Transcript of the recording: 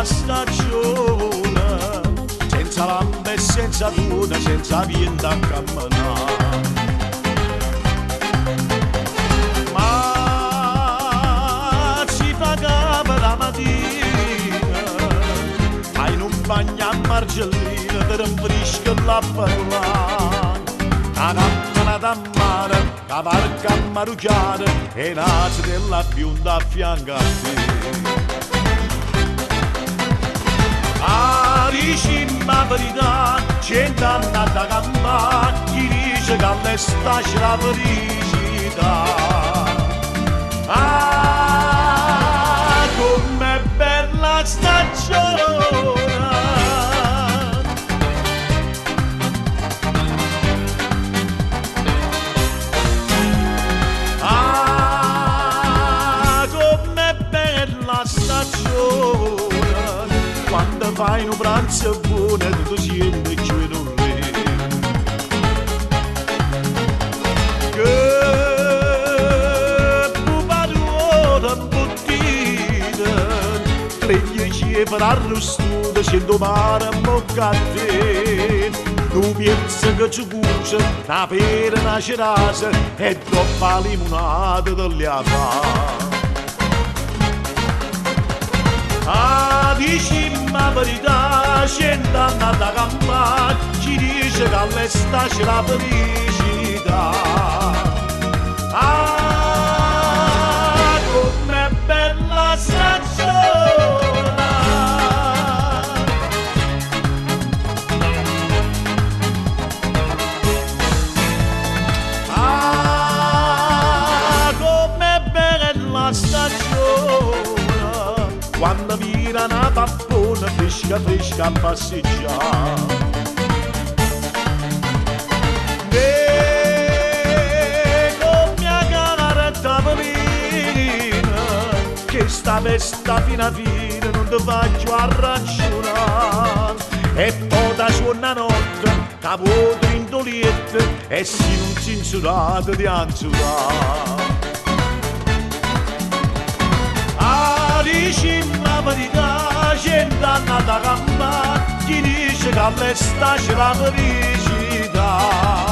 Stagione senza lampe e senza luna, senza vento a camminare, ma si fa capo la mattina ma in un bagno a margellina ti rinfresca la parlare a cammina da mare, cavalca a marucchiare e nace della bionda a fianco a te. Dici la verità, gente andata a campare, chi dice che all'estate la felicità. Ah, com'è bella stagione! Ah, com'è bella stagione! Quando fai un pranzo buono e tu siedi e ci vedo lì che pupaduona un bottino legno ci farà arrostuto scendo mare a bocca a te tu pensi che ci cuce una pera, una cerasa e troppa limonata dalle a fare. Ah, dici la verità, gente andata a campare, ci dice che all'estate la felicità. Ah, com'è bella stagione! Ah, com'è bella stagione! Quando vira una pappona fresca fresca a passeggiare e con mia cara tavolina che sta festa fino a fine non ti faccio arraccionare e poi da suona notte capo in doliette e si non si insurate di anzurare. Dici la verità, gente andata a campare, chi dice che all'estate la felicità.